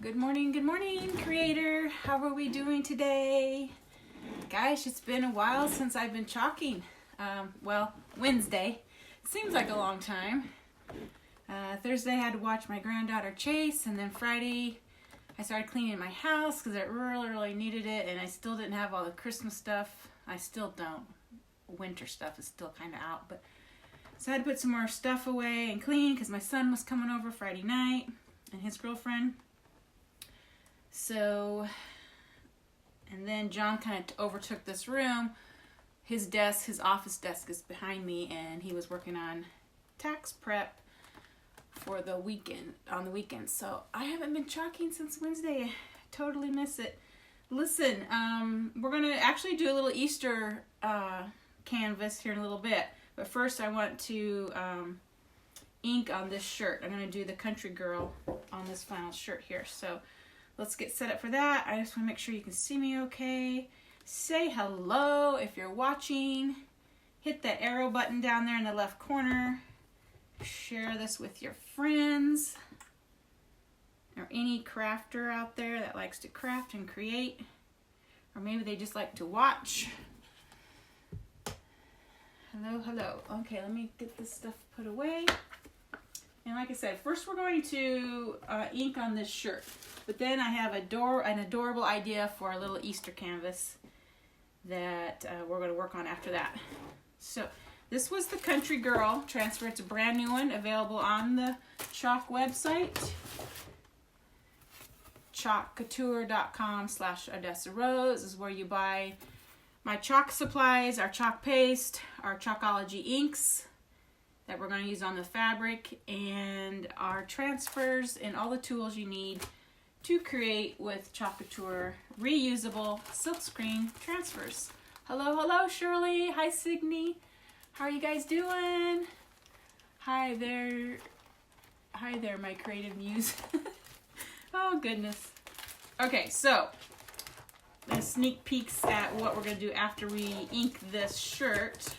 Good morning, creator. How are we doing today? Gosh, it's been a while since I've been chalking. Well, Wednesday. Seems like a long time. Thursday I had to watch my granddaughter Chase, and then Friday I started cleaning my house because I really needed it, and I still didn't have all the Christmas stuff. I still don't. Winter stuff is still kind of out, but so I had to put some more stuff away and clean because my son was coming over Friday night and his girlfriend. So, and then John kind of overtook this room. His desk, his office desk is behind me, and he was working on tax prep for the weekend, on the weekend. So I haven't been chalking since Wednesday. I totally miss it. Listen, we're going to actually do a little Easter canvas here in a little bit. But first I want to ink on this shirt. I'm going to do the country girl on this flannel shirt here. So let's get set up for that. I just want to make sure you can see me okay. Say hello if you're watching. Hit that arrow button down there in the left corner. Share this with your friends or any crafter out there that likes to craft and create, or maybe they just like to watch. Hello. Okay, let me get this stuff put away. And like I said, first we're going to ink on this shirt, but then I have an adorable idea for a little Easter canvas that we're going to work on after that. So this was the Country Girl transfer. It's a brand new one available on the Chalk website, chalkcouture.com/Odessa Rose is where you buy my chalk supplies, our chalk paste, our Chalkology inks that we're going to use on the fabric, and our transfers and all the tools you need to create with Chalk Couture reusable silkscreen transfers. Hello, Shirley. Hi, Signe. How are you guys doing? Hi there, my creative muse. Oh, goodness. Okay, so a sneak peeks at what we're going to do after we ink this shirt.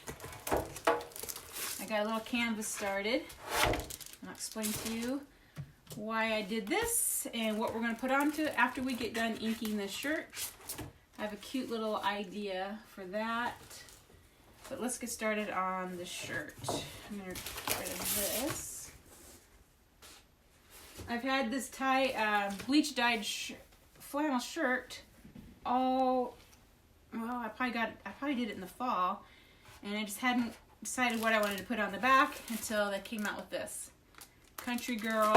I got a little canvas started. I'll explain to you why I did this and what we're going to put onto it after we get done inking this shirt. I have a cute little idea for that. But let's get started on the shirt. I'm going to get rid of this. I've had this bleach dyed flannel shirt I probably did it in the fall, and I just hadn't decided what I wanted to put on the back until they came out with this Country Girl.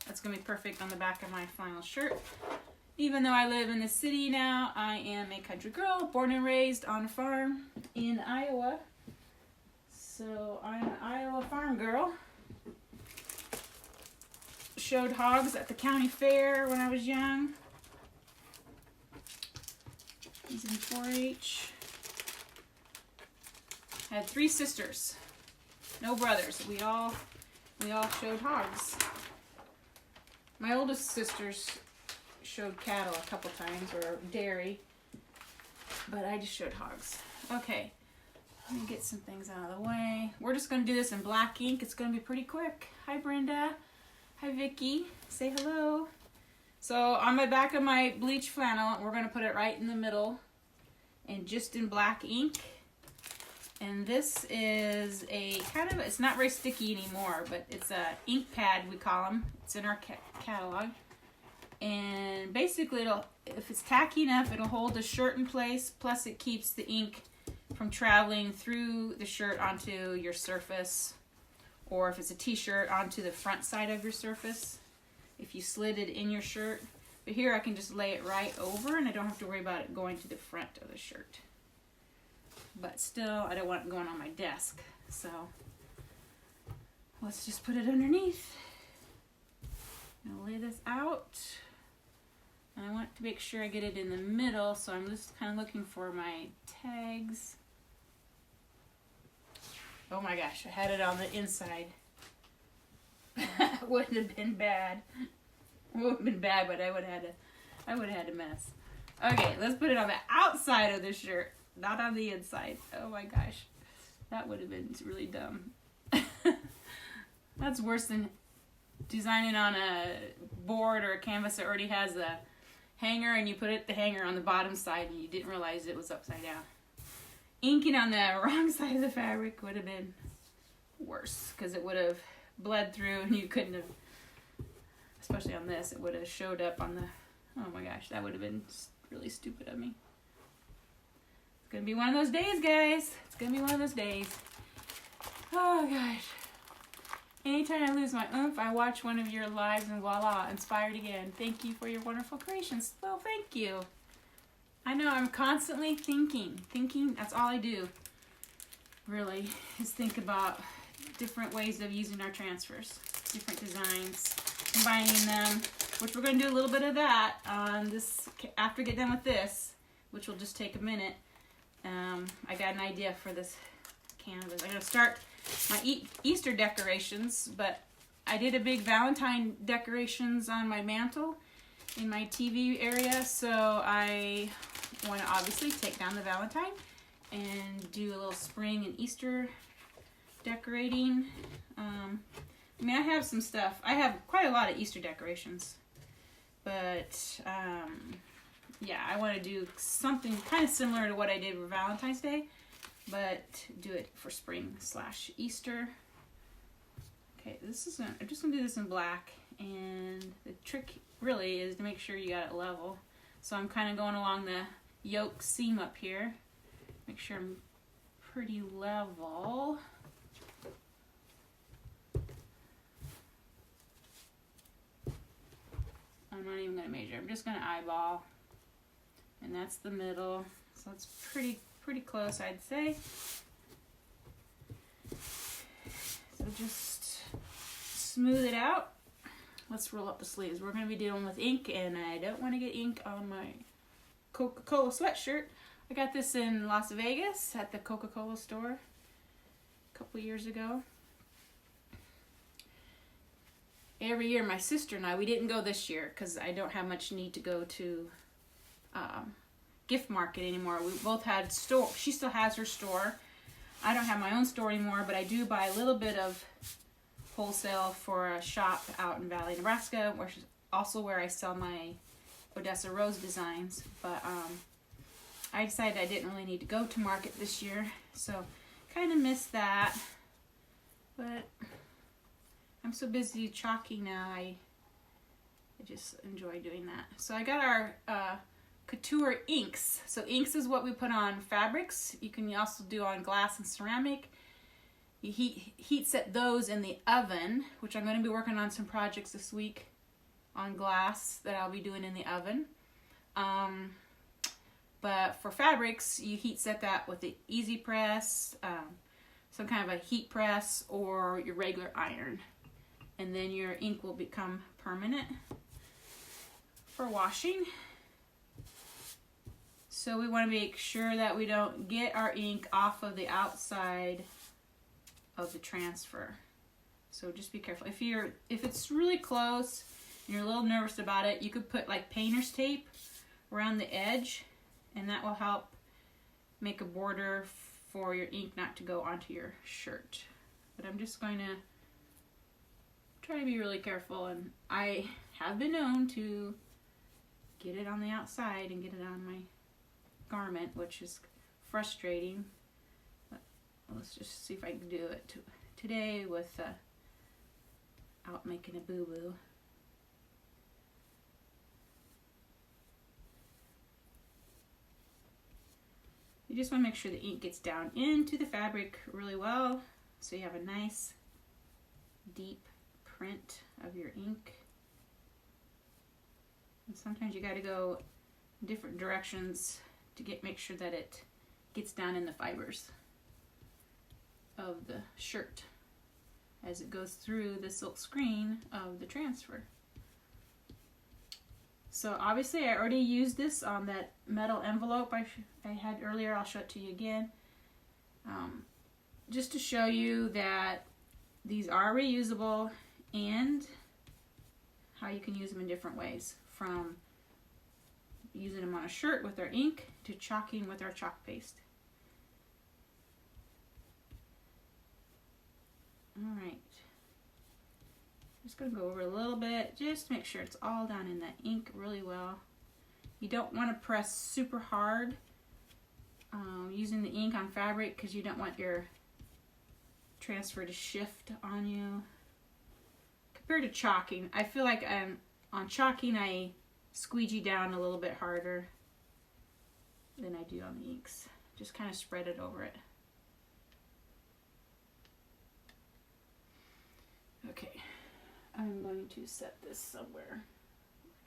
That's gonna be perfect on the back of my flannel shirt. Even though I live in the city now, I am a country girl, born and raised on a farm in Iowa. So I'm an Iowa farm girl. Showed hogs at the county fair when I was young. He's in 4-H. Had 3 sisters, no brothers. We all showed hogs. My oldest sisters showed cattle a couple times, or dairy, but I just showed hogs. Okay, let me get some things out of the way. We're just going to do this in black ink. It's going to be pretty quick. Hi, Brenda. Hi, Vicky. Say hello. So on my back of my bleach flannel, we're going to put it right in the middle and just in black ink. And this is a it's not very sticky anymore, but it's a ink pad, we call them. It's in our catalog. And basically, if it's tacky enough, it'll hold the shirt in place. Plus, it keeps the ink from traveling through the shirt onto your surface. Or if it's a t-shirt, onto the front side of your surface, if you slid it in your shirt. But here I can just lay it right over, and I don't have to worry about it going to the front of the shirt. But still, I don't want it going on my desk. So let's just put it underneath. I'll lay this out. And I want to make sure I get it in the middle, so I'm just kind of looking for my tags. Oh my gosh, I had it on the inside. Wouldn't have been bad. It would have been bad, but I would have had a mess. Okay, let's put it on the outside of the shirt, not on the inside. Oh my gosh, that would have been really dumb. That's worse than designing on a board or a canvas that already has a hanger, and you put the hanger on the bottom side and you didn't realize it was upside down. Inking on the wrong side of the fabric would have been worse because it would have bled through and you couldn't have, especially on this, it would have showed up on the, oh my gosh, that would have been really stupid of me. It's gonna be one of those days, guys. It's gonna be one of those days. Oh gosh. Anytime I lose my oomph, I watch one of your lives and voila, inspired again. Thank you for your wonderful creations. Well, thank you. I know I'm constantly thinking, that's all I do, really, is think about different ways of using our transfers, different designs, combining them, which we're going to do a little bit of that on this, after I get done with this, which will just take a minute. I got an idea for this canvas. I'm going to start my Easter decorations, but I did a big Valentine decorations on my mantle in my TV area, so I want to obviously take down the Valentine and do a little spring and Easter decorating. I mean, I have some stuff. I have quite a lot of Easter decorations, but yeah, I want to do something kind of similar to what I did for Valentine's Day, but do it for spring / Easter. Okay, I'm just gonna do this in black, and the trick really is to make sure you got it level. So I'm kind of going along the yoke seam up here, make sure I'm pretty level. I'm not even gonna measure, I'm just gonna eyeball, and that's the middle, so it's pretty close, I'd say. So just smooth it out. Let's roll up the sleeves. We're going to be dealing with ink, and I don't want to get ink on my Coca-Cola sweatshirt. I got this in Las Vegas at the Coca-Cola store a couple years ago. Every year, my sister and I, we didn't go this year because I don't have much need to go to gift market anymore. We both had store. She still has her store. I don't have my own store anymore, but I do buy a little bit of wholesale for a shop out in Valley, Nebraska, which is also where I sell my Odessa Rose designs. But I decided I didn't really need to go to market this year, so kind of missed that. But I'm so busy chalking now, I just enjoy doing that. So I got our Couture inks. So inks is what we put on fabrics. You can also do on glass and ceramic. You heat set those in the oven, which I'm going to be working on some projects this week on glass that I'll be doing in the oven. But for fabrics, you heat set that with the easy press, some kind of a heat press, or your regular iron. And then your ink will become permanent for washing. So we want to make sure that we don't get our ink off of the outside of the transfer. So just be careful. If it's really close and you're a little nervous about it, you could put like painter's tape around the edge, and that will help make a border for your ink not to go onto your shirt. But I'm just going to try to be really careful, and I have been known to get it on the outside and get it on my garment, which is frustrating. But let's just see if I can do it today without making a boo-boo. You just want to make sure the ink gets down into the fabric really well, so you have a nice deep print of your ink. And sometimes you got to go different directions to make sure that it gets down in the fibers of the shirt as it goes through the silk screen of the transfer. So obviously I already used this on that metal envelope I had earlier. I'll show it to you again. Just to show you that these are reusable and how you can use them in different ways, from using them on a shirt with our ink to chalking with our chalk paste. Alright, just gonna go over a little bit, just to make sure it's all down in that ink really well. You don't want to press super hard using the ink on fabric because you don't want your transfer to shift on you. Compared to chalking, I feel like on chalking I squeegee down a little bit harder than I do on the inks. Just kind of spread it over it. Okay, I'm going to set this somewhere.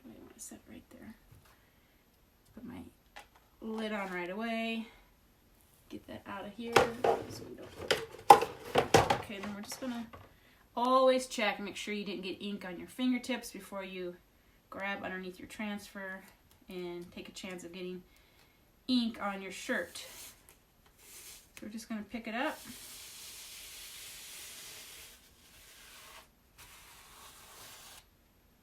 I want to set right there. Put my lid on right away. Get that out of here so we don't. Okay, then we're just gonna always check, make sure you didn't get ink on your fingertips before you grab underneath your transfer and take a chance of getting ink on your shirt. So we're just gonna pick it up.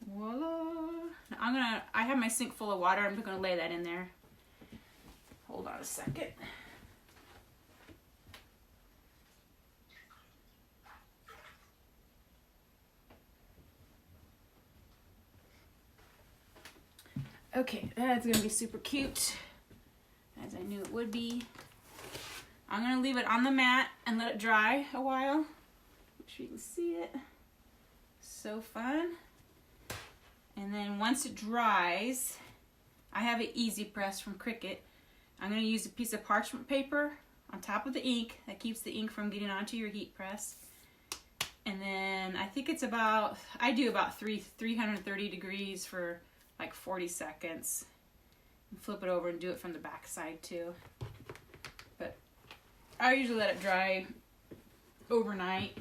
Voila. Now I have my sink full of water. I'm just gonna lay that in there. Hold on a second. Okay, that's gonna be super cute, as I knew it would be. I'm gonna leave it on the mat and let it dry a while. Make sure you can see it. So fun. And then once it dries, I have an easy press from Cricut. I'm gonna use a piece of parchment paper on top of the ink that keeps the ink from getting onto your heat press. And then I think it's about, I do about 330 degrees for like 40 seconds. And flip it over and do it from the back side too. But I usually let it dry overnight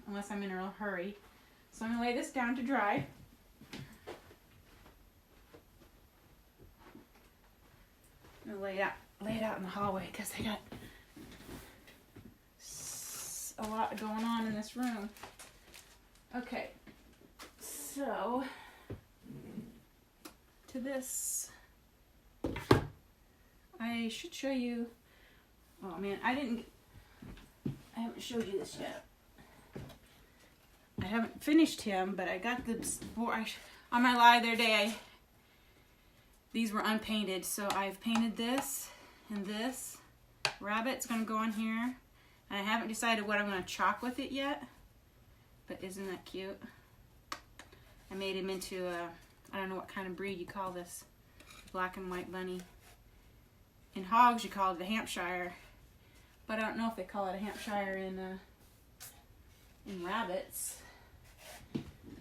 unless I'm in a real hurry. So I'm gonna lay this down to dry. I'm gonna lay it out in the hallway because I got a lot going on in this room. Okay, so to this, I should show you. Oh man, I haven't showed you this yet. I haven't finished him, but I got the on my live the other day. These were unpainted, so I've painted this and this. Rabbit's gonna go on here. And I haven't decided what I'm gonna chalk with it yet, but isn't that cute? I made him into a, I don't know what kind of breed you call this, black and white bunny. In hogs you call it the Hampshire, but I don't know if they call it a Hampshire in rabbits.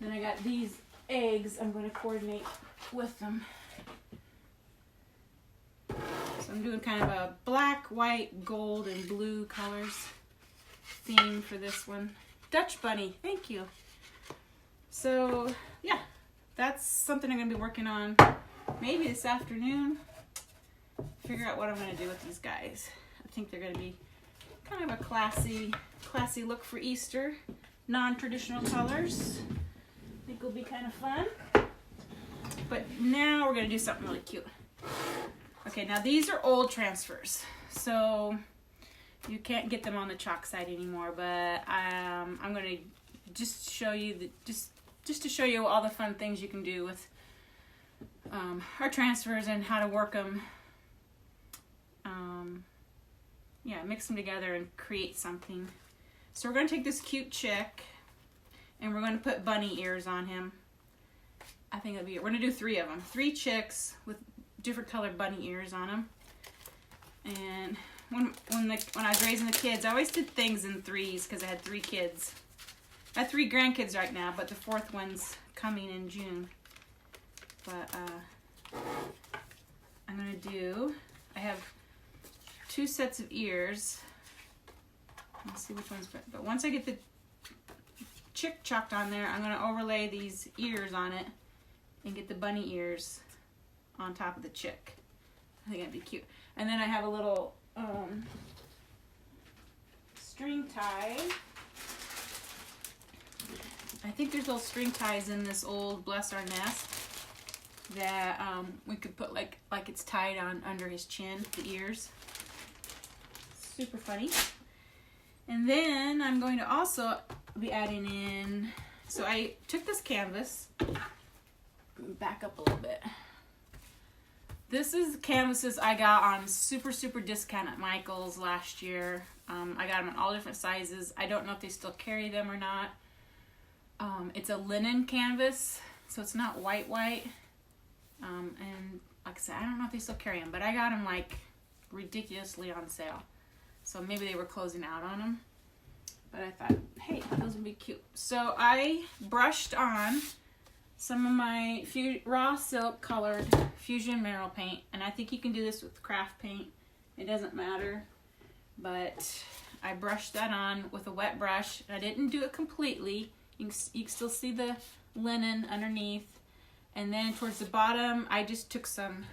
Then I got these eggs I'm going to coordinate with them. So I'm doing kind of a black, white, gold, and blue colors theme for this one. Dutch bunny, thank you. So yeah, that's something I'm going to be working on maybe this afternoon. Figure out what I'm going to do with these guys. I think they're going to be kind of a classy look for Easter. Non-traditional colors. I think will be kind of fun. But now we're going to do something really cute. Okay, now these are old transfers, so you can't get them on the chalk side anymore. But I'm going to just show you just to show you all the fun things you can do with our transfers and how to work them. Yeah, mix them together and create something. So we're going to take this cute chick and we're going to put bunny ears on him. I think it'll be, we're going to do 3 of them. 3 chicks with different colored bunny ears on them. And when I was raising the kids, I always did things in 3s because I had 3 kids. I have 3 grandkids right now, but the 4th one's coming in June. But I'm going to do, I have 2 sets of ears. Let's see which one's better. But once I get the chick chalked on there, I'm going to overlay these ears on it and get the bunny ears on top of the chick. I think that'd be cute. And then I have a little string tie. I think there's little string ties in this old Bless Our Nest that we could put like it's tied on under his chin, the ears. Super funny. And then I'm going to also be adding in So I took this canvas, back up a little bit. This is canvases I got on super discount at Michael's last year. I got them in all different sizes. I don't know if they still carry them or not. It's a linen canvas, so it's not white. And like I said, I don't know if they still carry them, but I got them like ridiculously on sale. So maybe they were closing out on them. But I thought, hey, those would be cute. So I brushed on some of my raw silk colored fusion mineral paint. And I think you can do this with craft paint. It doesn't matter. But I brushed that on with a wet brush. I didn't do it completely. You can still see the linen underneath. And then towards the bottom, I just took some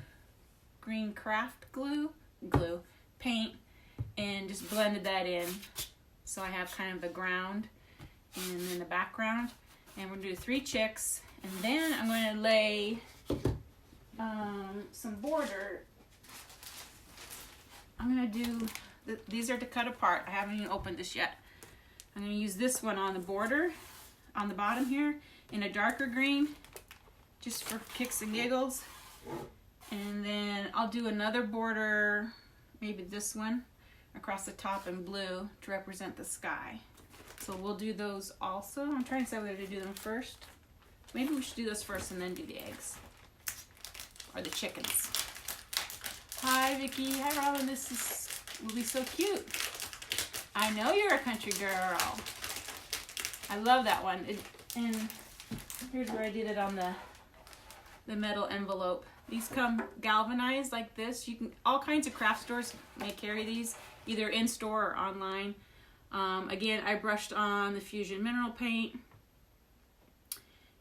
green craft paint, and just blended that in. So I have kind of the ground and then the background. And we're going to do 3 chicks. And then I'm going to lay some border. I'm going to do, these are to cut apart. I haven't even opened this yet. I'm going to use this one on the border, on the bottom here, in a darker green, just for kicks and giggles. And then I'll do another border, maybe this one, across the top in blue to represent the sky. So we'll do those also. I'm trying to decide whether to do them first. Maybe we should do those first and then do the eggs. Or the chickens. Hi Vicki, hi Robin, will be so cute. I know you're a country girl. I love that one. And here's where I did it on the metal envelope. These come galvanized like this. You can, all kinds of craft stores may carry these, either in store or online. Again, I brushed on the fusion mineral paint,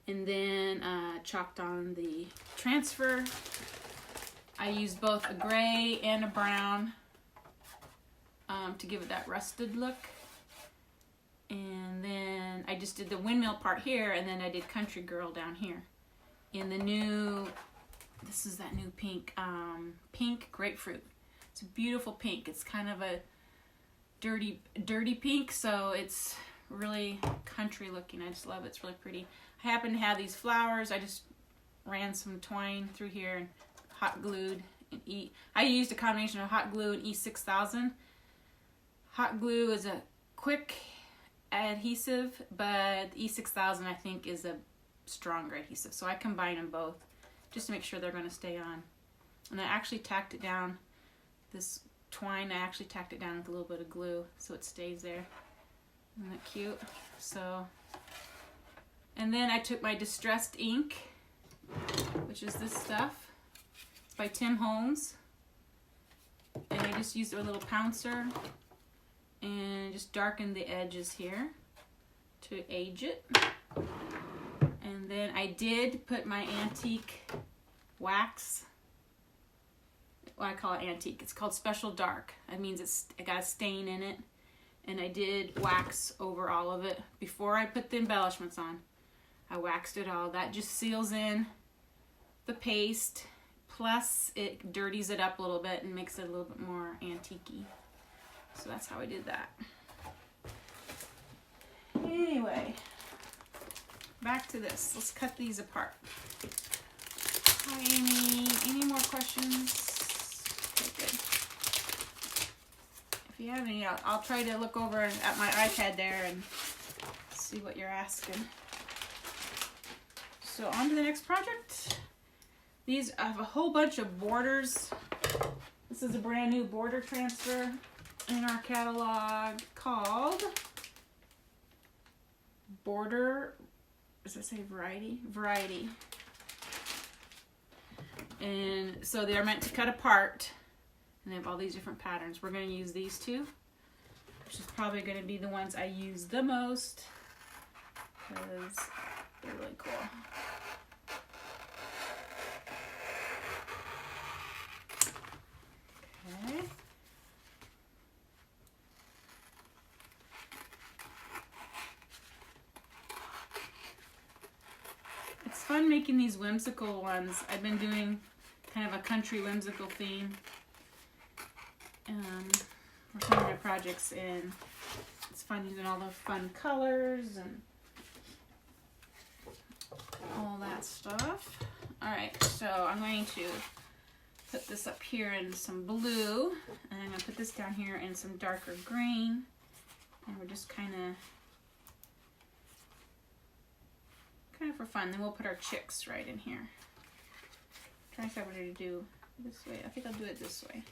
and then chalked on the transfer. I used both a gray and a brown to give it that rusted look. And then I just did the windmill part here, and then I did country girl down here. In the new, this is that new pink, pink grapefruit. It's a beautiful pink. It's kind of a dirty pink, so it's really country looking. I just love it. It's really pretty. I happen to have these flowers. I just ran some twine through here and hot glued. And I used a combination of hot glue and E6000. Hot glue is a quick adhesive, but E6000 I think is a stronger adhesive. So I combine them both just to make sure they're going to stay on. And I actually tacked it down, this twine, I actually tacked it down with a little bit of glue so it stays there. Isn't that cute? So, and then I took my distressed ink, which is this stuff. It's by Tim Holmes. And I just used a little pouncer and just darkened the edges here to age it. And then I did put my antique wax. Well, I call it antique. It's called Special Dark. That means it got a stain in it. And I did wax over all of it before I put the embellishments on. I waxed it all. That just seals in the paste. Plus, it dirties it up a little bit and makes it a little bit more antique-y. So that's how I did that. Anyway, back to this. Let's cut these apart. Hi, Amy. Any more questions? Okay, good. If you have any, I'll try to look over at my iPad there and see what you're asking. So on to the next project. These, I have a whole bunch of borders. This is a brand new border transfer in our catalog called Border, does it say variety? Variety. And so they're meant to cut apart, and they have all these different patterns. We're going to use these two, which is probably going to be the ones I use the most because they're really cool. Okay. It's fun making these whimsical ones. I've been doing kind of a country whimsical theme for some of my projects, and it's fun using all the fun colors, and all that stuff. All right, so I'm going to put this up here in some blue, and I'm gonna put this down here in some darker green, and we're just kind of for fun. Then we'll put our chicks right in here. Try to decide what to do this way. I think I'll do it this way,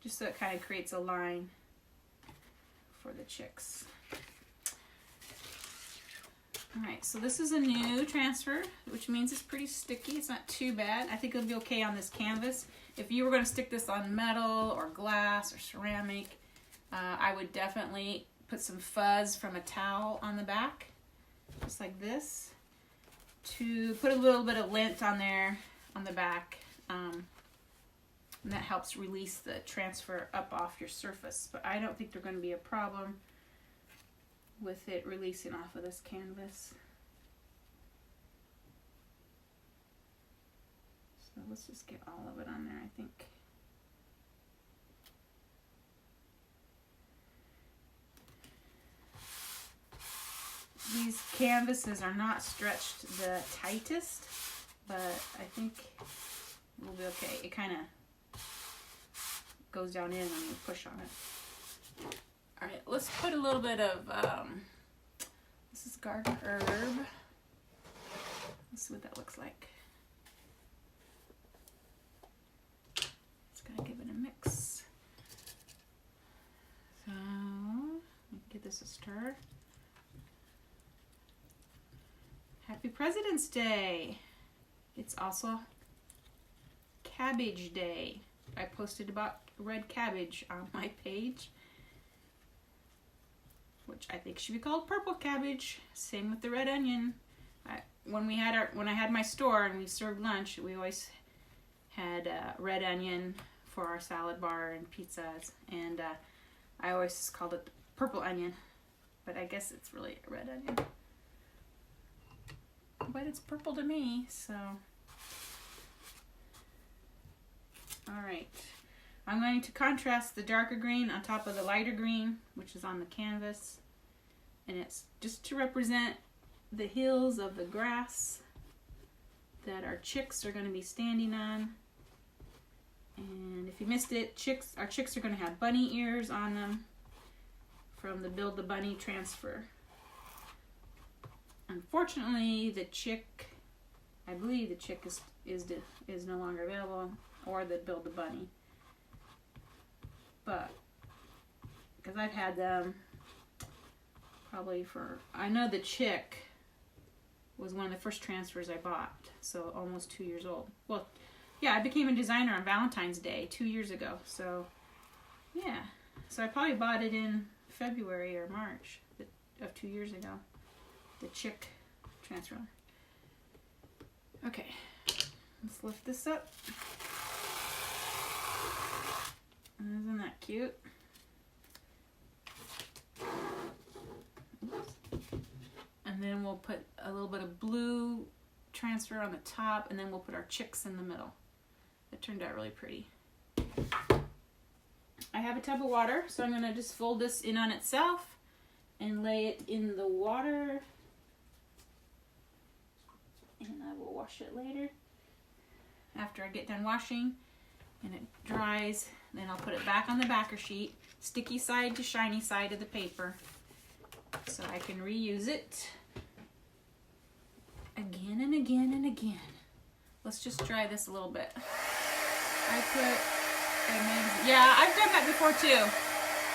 just so it kind of creates a line for the chicks. All right, so this is a new transfer, which means it's pretty sticky. It's not too bad. I think it'll be okay on this canvas. If you were going to stick this on metal or glass or ceramic, I would definitely put some fuzz from a towel on the back, just like this, to put a little bit of lint on there on the back, and that helps release the transfer up off your surface. But I don't think there's going to be a problem with it releasing off of this canvas. So let's just get all of it on there, I think. These canvases are not stretched the tightest, but I think we'll be okay. It kind of goes down in when you push on it. All right, let's put a little bit of, this is garden herb. Let's see what that looks like. Just gotta give it a mix. So, give this a stir. Happy President's Day. It's also Cabbage Day. I posted about red cabbage on my page, which I think should be called purple cabbage. Same with the red onion. When I had my store and we served lunch, we always had red onion for our salad bar and pizzas, and I always called it purple onion, but I guess it's really a red onion. But it's purple to me, so. All right. I'm going to contrast the darker green on top of the lighter green, which is on the canvas. And it's just to represent the hills of the grass that our chicks are going to be standing on. And if you missed it, our chicks are going to have bunny ears on them from the Build the Bunny transfer. Unfortunately, the chick, I believe the chick is no longer available, or the Build the Bunny. But, because I've had them probably for, I know the chick was one of the first transfers I bought, so almost 2 years old. Well, yeah, I became a designer on Valentine's Day 2 years ago, so yeah. So I probably bought it in February or March of 2 years ago. The chick transfer. Okay, let's lift this up. Isn't that cute? Oops. And then we'll put a little bit of blue transfer on the top, and then we'll put our chicks in the middle. It turned out really pretty. I have a tub of water, so I'm going to just fold this in on itself and lay it in the water. And I will wash it later after I get done washing and it dries. Then I'll put it back on the backer sheet, sticky side to shiny side of the paper, so I can reuse it again and again and again. Let's just dry this a little bit. I put a magazine. Yeah, I've done that before too.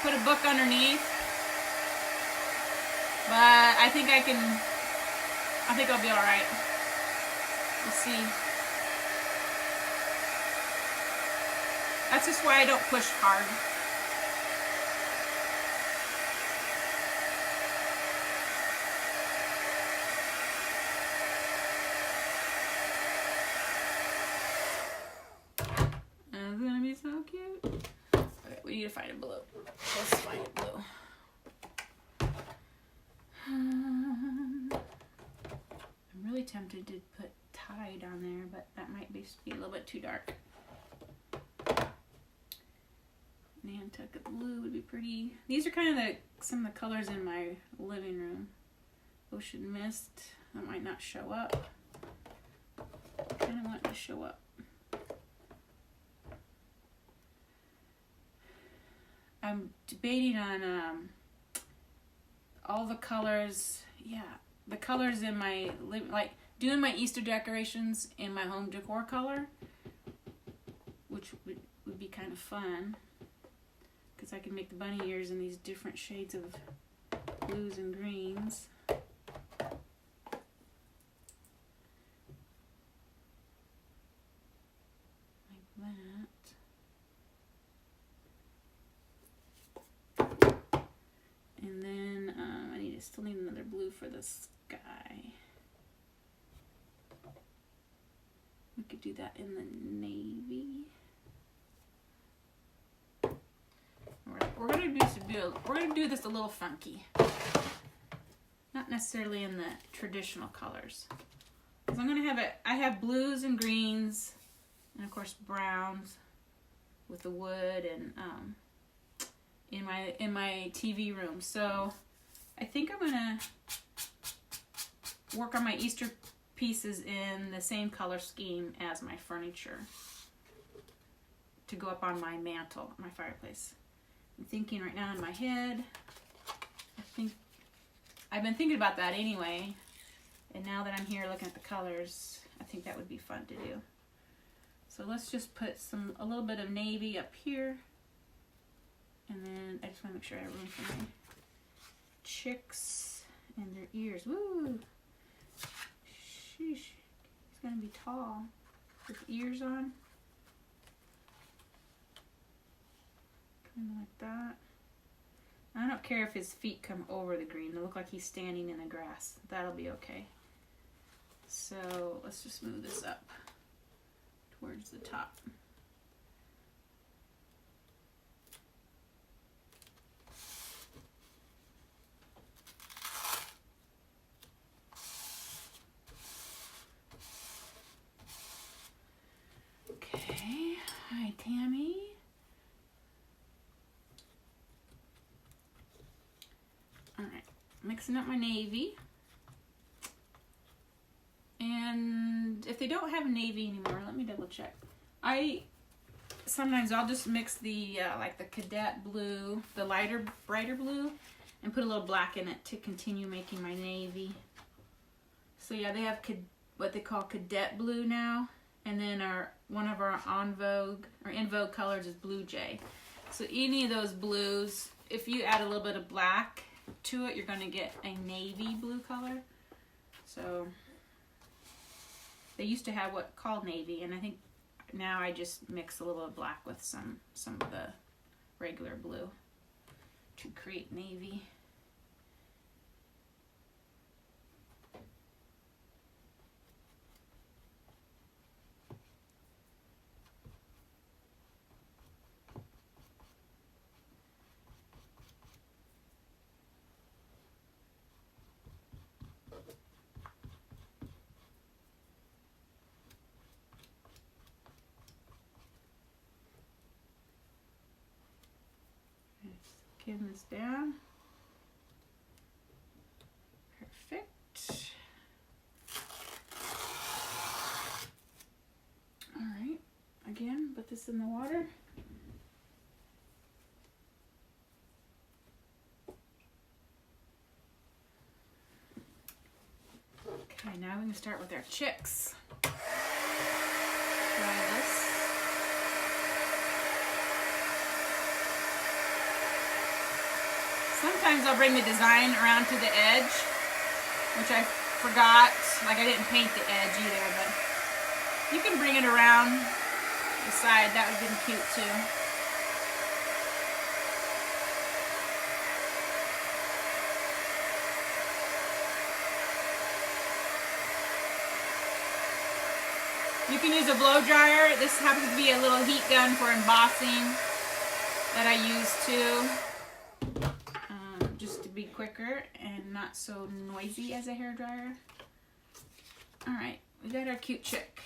Put a book underneath, but I think I'll be all right. We'll see. That's just why I don't push hard. And it's gonna be so cute. Okay, we need to find a blue. Let's find a blue. I'm really tempted to put Tide on there, but that might be a little bit too dark. Nantucket blue would be pretty. These are kind of some of the colors in my living room. Ocean Mist, that might not show up. kind of want it to show up. I'm debating on all the colors. Yeah, the colors in my like doing my Easter decorations in my home decor color, which would be kind of fun because I can make the bunny ears in these different shades of blues and greens. Like that. And then I still need another blue for the sky. We could do that in the navy. We're gonna do this a little funky. Not necessarily in the traditional colors. Because I'm gonna have I have blues and greens, and of course browns with the wood and in my TV room. So I think I'm gonna work on my Easter pieces in the same color scheme as my furniture to go up on my mantle, my fireplace. I'm thinking right now in my head. I've been thinking about that anyway, and now that I'm here looking at the colors, I think that would be fun to do. So let's just put a little bit of navy up here, and then I just want to make sure I have room for my chicks and their ears. Woo! Sheesh, he's gonna be tall with ears on. Kind of like that. I don't care if his feet come over the green. They look like he's standing in the grass. That'll be okay. So let's just move this up towards the top. Okay. Hi, Tammy. Alright, mixing up my navy. And if they don't have navy anymore, let me double check. Sometimes I'll just mix the like the cadet blue, the brighter blue, and put a little black in it to continue making my navy. So yeah, they have what they call cadet blue now, and then one of our in vogue colors is blue jay. So any of those blues, if you add a little bit of black to it, you're going to get a navy blue color. So they used to have what called navy, and I think now I just mix a little of black with some of the regular blue to create navy. Skim this down. Perfect. All right. Again, put this in the water. Okay, now we can start with our chicks. Try this. Sometimes I'll bring the design around to the edge, which I forgot. Like I didn't paint the edge either, but you can bring it around the side. That would have been cute too. You can use a blow dryer. This happens to be a little heat gun for embossing that I use too. Just to be quicker and not so noisy as a hairdryer. Alright, we got our cute chick.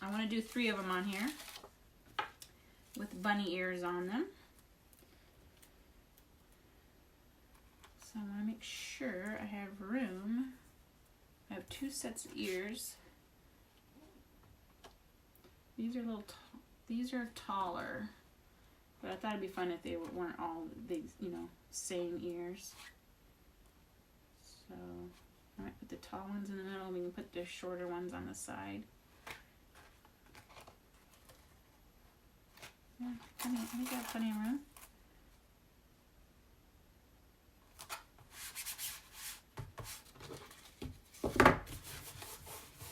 I want to do 3 of them on here with bunny ears on them. So I want to make sure I have room. I have 2 sets of ears. These are these are taller, but I thought it'd be fun if they weren't all these, you know, same ears. So I might put the tall ones in the middle. We can put the shorter ones on the side. Yeah, I think I have plenty of room.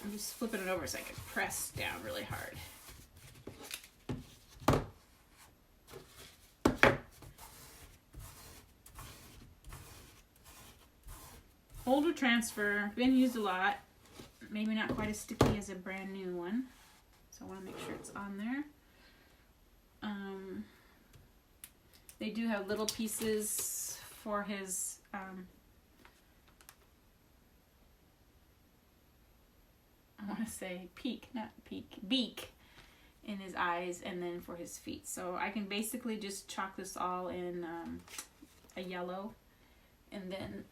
I'm just flipping it over so I can press down really hard. Older transfer, been used a lot. Maybe not quite as sticky as a brand new one. So I want to make sure it's on there. They do have little pieces for his I want to say beak in his eyes, and then for his feet. So I can basically just chalk this all in a yellow, and then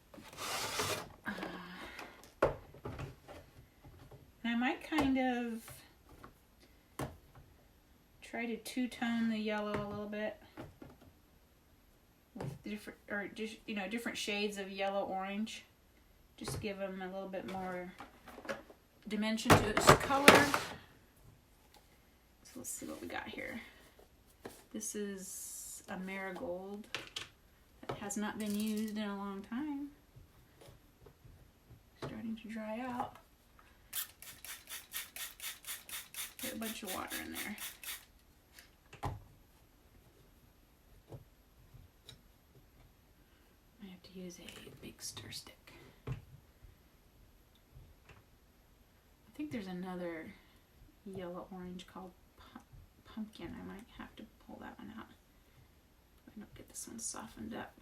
I might kind of try to two-tone the yellow a little bit with different, or just, you know, different shades of yellow orange. Just give him a little bit more dimension to his color. So let's see what we got here. This is a marigold that has not been used in a long time. Starting to dry out. Put a bunch of water in there. I have to use a big stir stick. I think there's another yellow orange called pumpkin. I might have to pull that one out. I don't get this one softened up.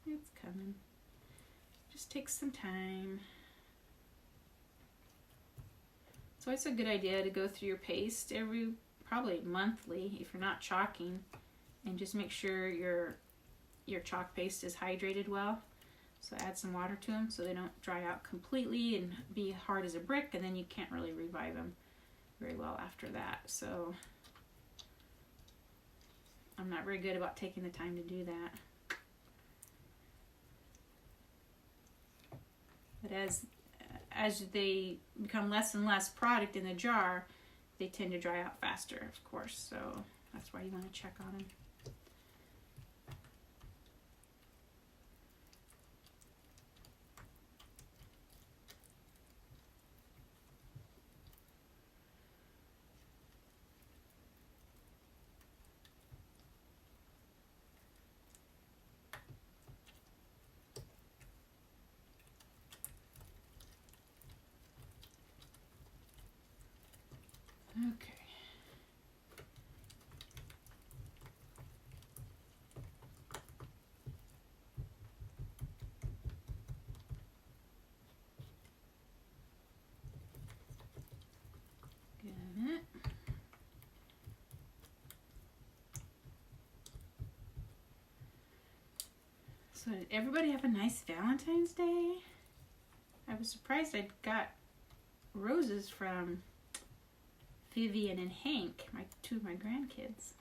It's coming. Just takes some time. So it's a good idea to go through your paste probably monthly if you're not chalking, and just make sure your chalk paste is hydrated well. So add some water to them so they don't dry out completely and be hard as a brick, and then you can't really revive them very well after that. So I'm not very good about taking the time to do that. But as they become less and less product in the jar, they tend to dry out faster, of course. So that's why you want to check on them. Okay. Get it. So did everybody have a nice Valentine's Day? I was surprised I got roses from Vivian and Hank, two of my grandkids,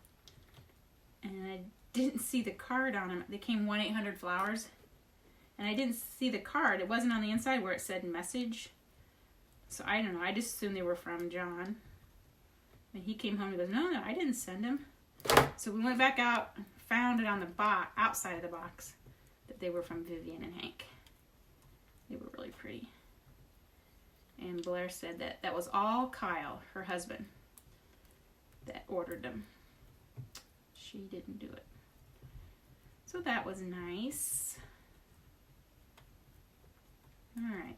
and I didn't see the card on them. They came 1-800-Flowers, and I didn't see the card. It wasn't on the inside where it said message. So I don't know. I just assumed they were from John. And he came home and goes, no, I didn't send them. So we went back out, found it on the box, outside of the box, that they were from Vivian and Hank. They were really pretty. And Blair said that that was all Kyle, her husband, that ordered them. She didn't do it. So that was nice. Alright,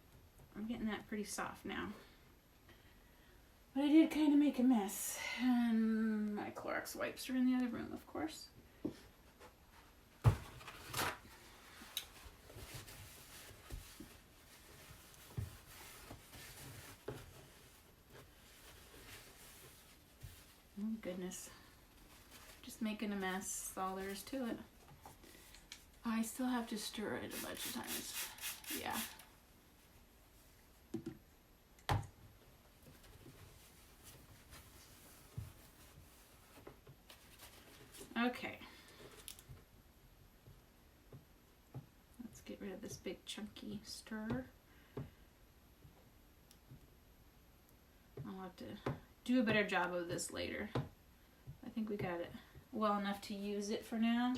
I'm getting that pretty soft now. But I did kind of make a mess. And my Clorox wipes are in the other room, of course. Oh goodness. Just making a mess. That's all there is to it. I still have to stir it a bunch of times. Yeah. Okay. Let's get rid of this big chunky stir. I'll have to do a better job of this later. I think we got it well enough to use it for now.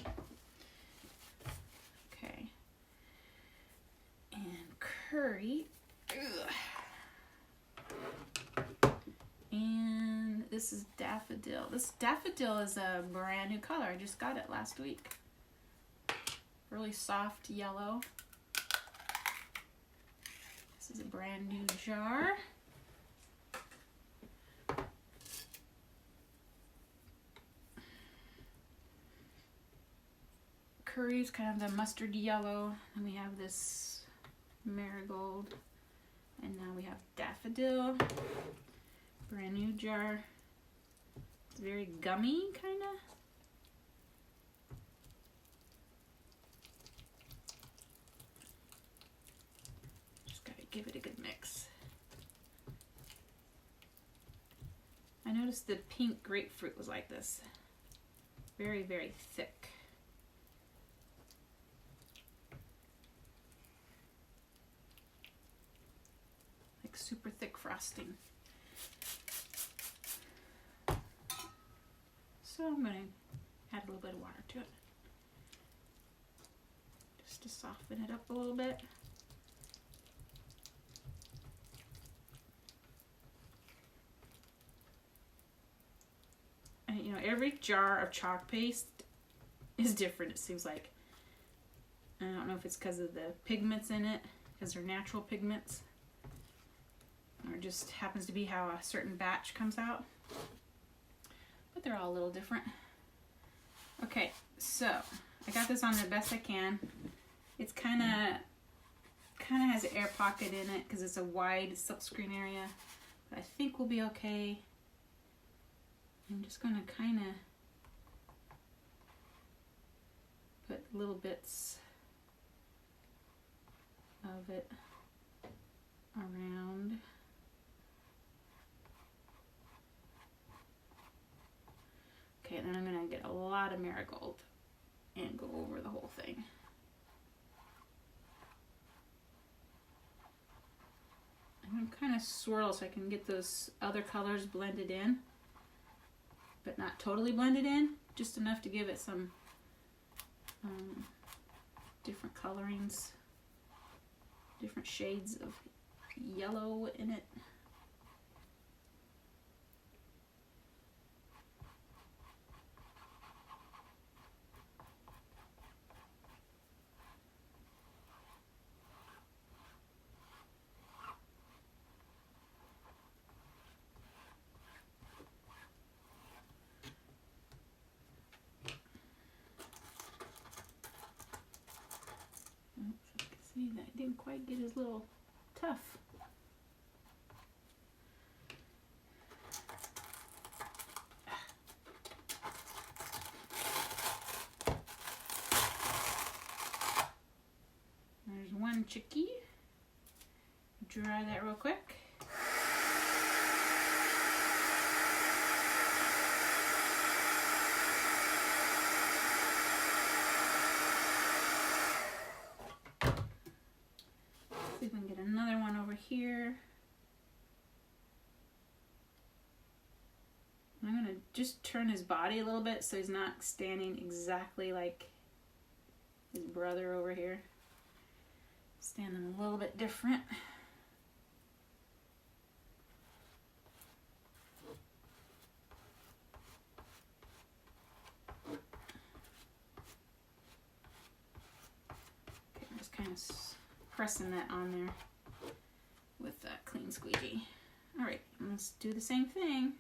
Okay. And curry. Ugh. And this is daffodil. This daffodil is a brand new color. I just got it last week. Really soft yellow. This is a brand new jar. Curry is kind of the mustard yellow. And we have this marigold. And now we have daffodil. Brand new jar. It's very gummy, kind of. Just gotta give it a good mix. I noticed the pink grapefruit was like this. Very, very thick. Like super thick frosting. So I'm going to add a little bit of water to it, just to soften it up a little bit. And you know, every jar of chalk paste is different, it seems like. I don't know if it's because of the pigments in it, because they're natural pigments, or it just happens to be how a certain batch comes out. But they're all a little different. Okay, so I got this on the best I can. It's kind of has an air pocket in it because it's a wide silkscreen area. But I think we'll be okay. I'm just going to kind of put little bits of it around. Okay, then I'm going to get a lot of marigold and go over the whole thing. I'm going to kind of swirl so I can get those other colors blended in, but not totally blended in, just enough to give it some different colorings, different shades of yellow in it. See, that didn't quite get his little tuff. There's one chickie. Dry that real quick. See if we can get another one over here. I'm going to just turn his body a little bit so he's not standing exactly like his brother over here. Standing a little bit different. Okay, I'm just kind of pressing that on there with that clean squeegee. All right, let's do the same thing.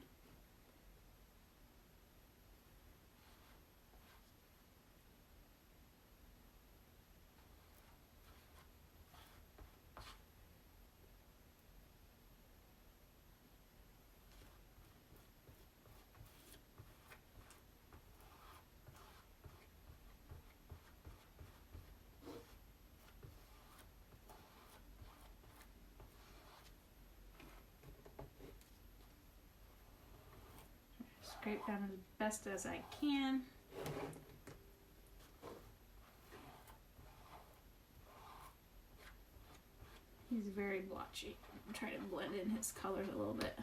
scrape down as best as I can. He's very blotchy. I'm trying to blend in his colors a little bit.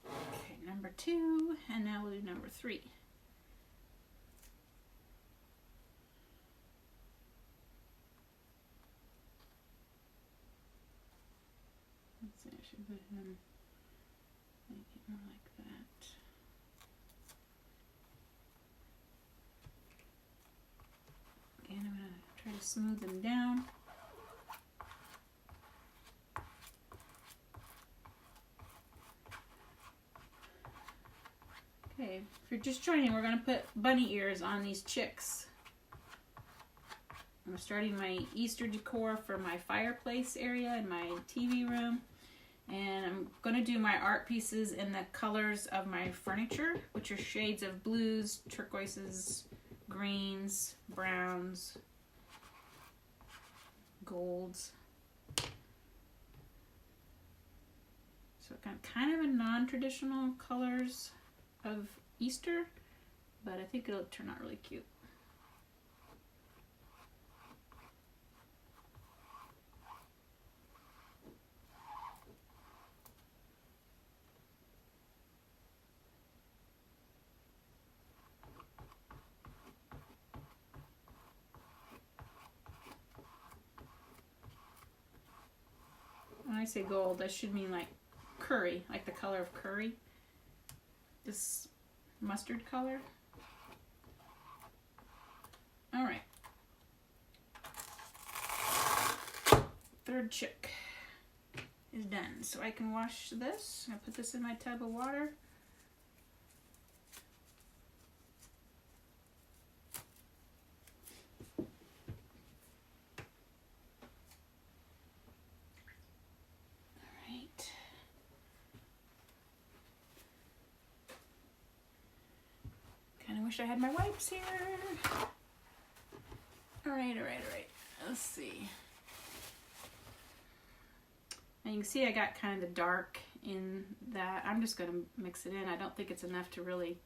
Okay, number 2, and now we'll do number 3. Let's see, I should put him, make it more like that. Again, I'm going to try to smooth them down. Okay, if you're just joining, we're going to put bunny ears on these chicks. I'm starting my Easter decor for my fireplace area in my TV room. And I'm going to do my art pieces in the colors of my furniture, which are shades of blues, turquoises, greens, browns, golds. So kind of a non-traditional colors of Easter, but I think it'll turn out really cute. When I say gold, I should mean like curry, like the color of curry. This mustard color. All right. Third chick is done. So I can wash this. I'm gonna put this in my tub of water. I wish I had my wipes here. All right. Let's see. Now you can see I got kind of the dark in that. I'm just going to mix it in. I don't think it's enough to really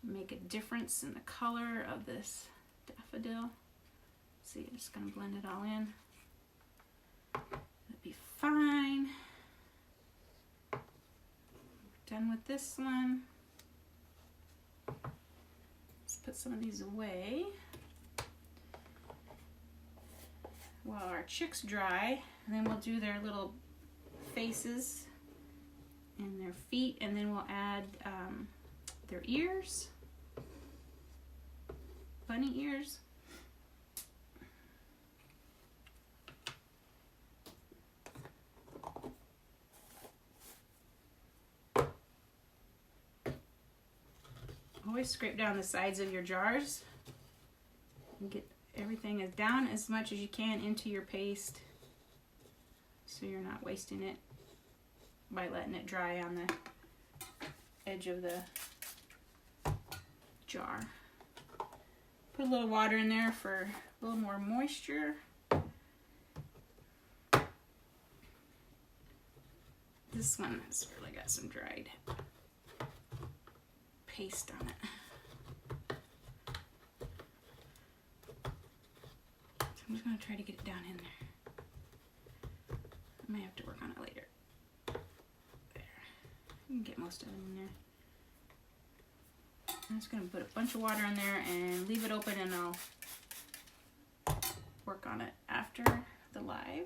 make a difference in the color of this daffodil. Let's see, I'm just going to blend it all in. That'd be fine. Done with this one. Put some of these away while our chicks dry, and then we'll do their little faces and their feet, and then we'll add their ears, bunny ears. Always scrape down the sides of your jars and get everything down as much as you can into your paste so you're not wasting it by letting it dry on the edge of the jar. Put a little water in there for a little more moisture. This one has really got some dried paste on it. So I'm just going to try to get it down in there. I might have to work on it later. There. You can get most of it in there. I'm just going to put a bunch of water in there and leave it open, and I'll work on it after the live.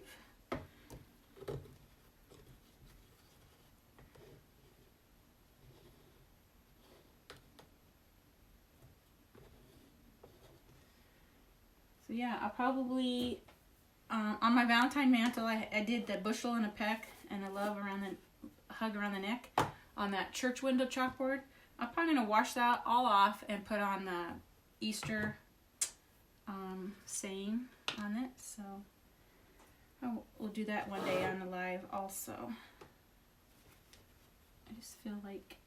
So yeah, I'll probably, on my Valentine mantle, I did the bushel and a peck and a love around the, hug around the neck on that church window chalkboard. I'm probably going to wash that all off and put on the Easter saying on it. So we'll do that one day on the live also. I just feel like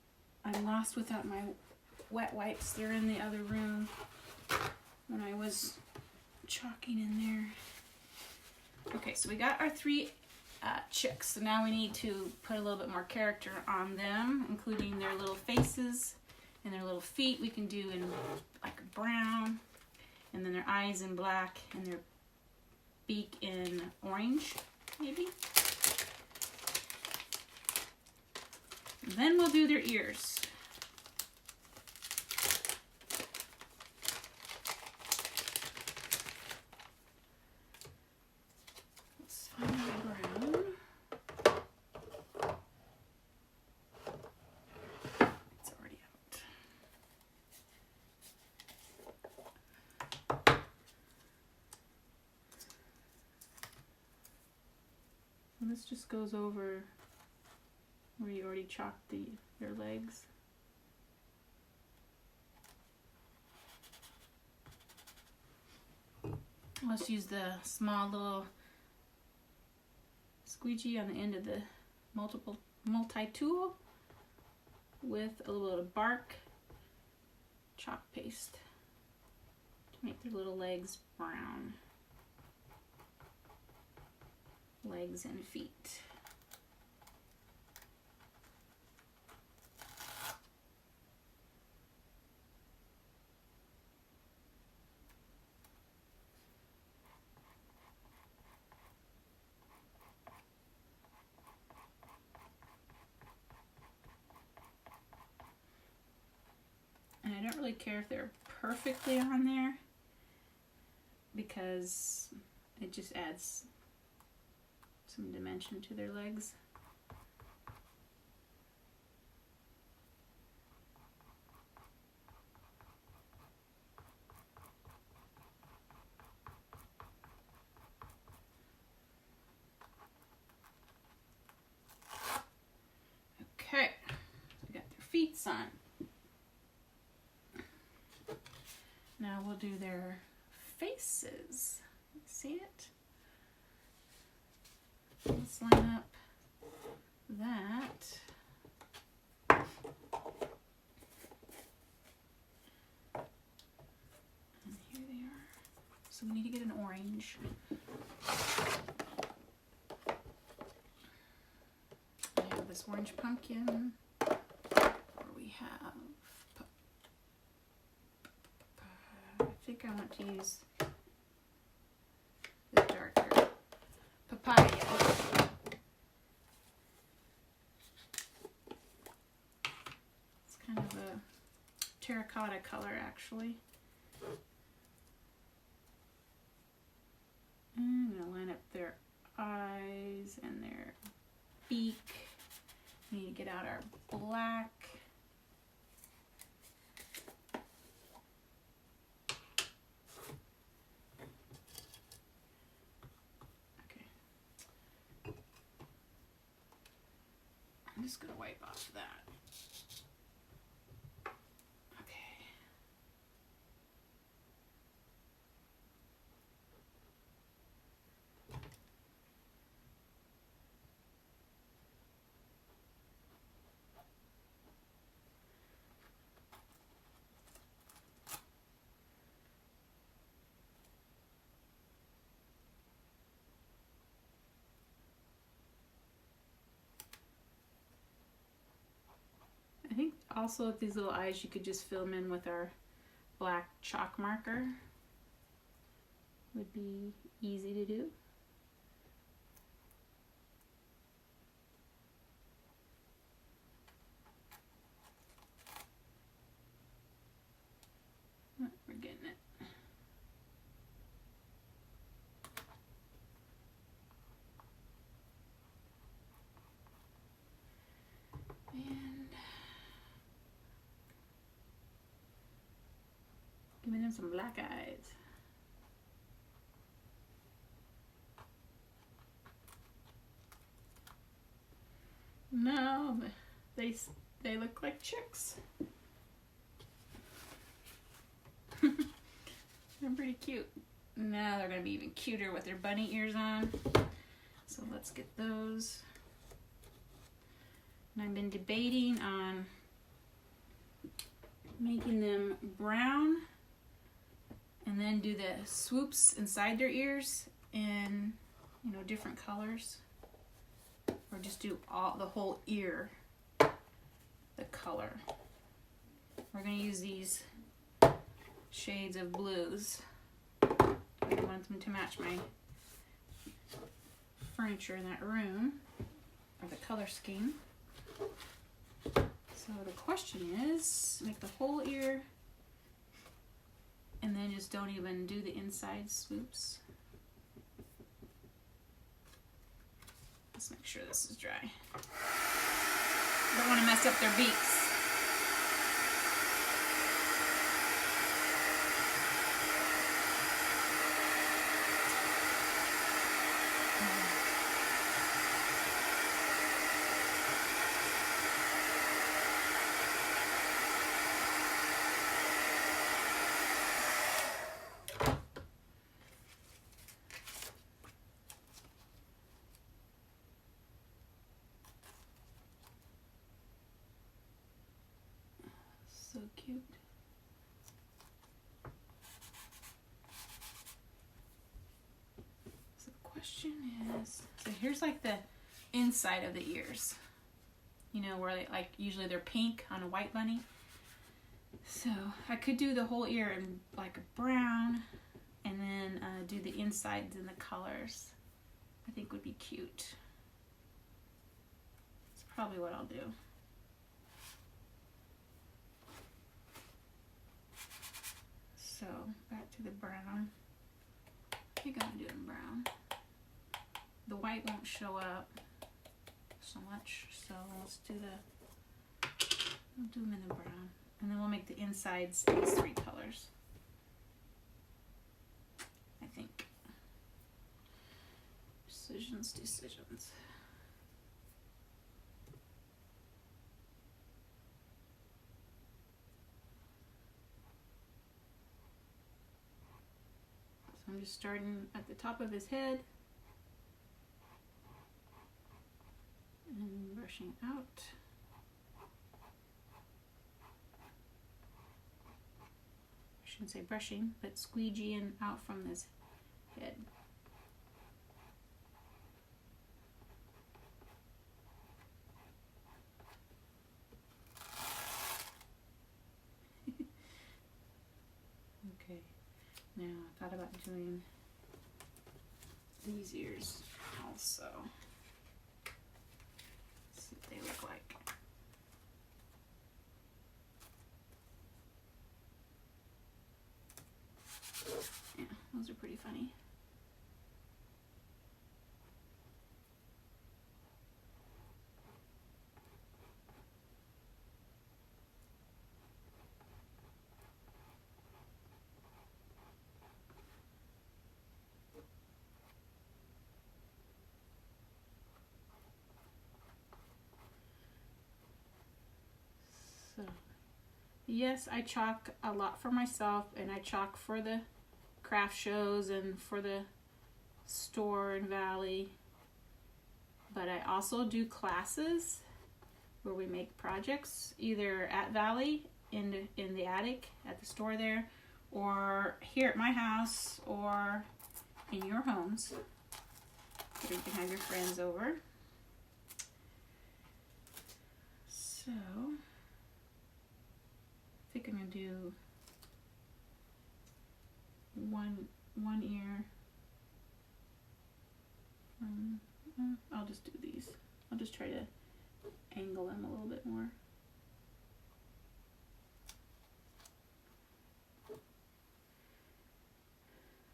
I'm lost without my wet wipes. They're in the other room when I was chalking in there. Okay, so we got our 3 chicks. So now we need to put a little bit more character on them, including their little faces and their little feet. We can do in like brown, and then their eyes in black, and their beak in orange, maybe. And then we'll do their ears. Let's find the brown. It's already out. And this just goes over where you already chalked their legs. Let's use the small little squeegee on the end of the multi-tool with a little bit of bark chalk paste to make their little legs brown. Legs and feet. And I don't really care if they're perfectly on there because it just adds some dimension to their legs. Okay, we got their feet on. Now we'll do their faces. See it? Let's line up that. And here they are. So we need to get an orange. We have this orange pumpkin. Or we have, I think I want to use the darker papaya. It's kind of a terracotta color actually. And I'm going to line up their eyes and their beak. We need to get out our black. I'm just going to wipe off that. Okay. I think also with these little eyes you could just fill them in with our black chalk marker. Would be easy to do. Oh, we're getting it. And giving them some black eyes. No, they look like chicks. They're pretty cute. Now they're gonna be even cuter with their bunny ears on. So let's get those. And I've been debating on making them brown And then do the swoops inside their ears in, you know, different colors. Or just do the whole ear, the color. We're going to use these shades of blues. I want them to match my furniture in that room, or the color scheme. So the question is, make the whole ear, and then just don't even do the inside swoops. Let's make sure this is dry. Don't want to mess up their beaks. So cute. So the question is, so here's like the inside of the ears. You know, where they, like, usually they're pink on a white bunny. So I could do the whole ear in like a brown, and then do the insides in the colors. I think would be cute. That's probably what I'll do. So back to the brown. I think I'm gonna do it in brown. The white won't show up so much, so let's do we'll do them in the brown, and then we'll make the insides these three colors. I think. Decisions. I'm just starting at the top of his head and brushing out. I shouldn't say brushing, but squeegeeing out from his head. Okay. Now, I thought about doing these ears also. Let's see what they look like. Yeah, those are pretty funny. Yes, I chalk a lot for myself, and I chalk for the craft shows and for the store in Valley. But I also do classes where we make projects either at Valley in the attic at the store there, or here at my house, or in your homes. So you can have your friends over. So I think I'm gonna do one ear. I'll just do these. I'll just try to angle them a little bit more.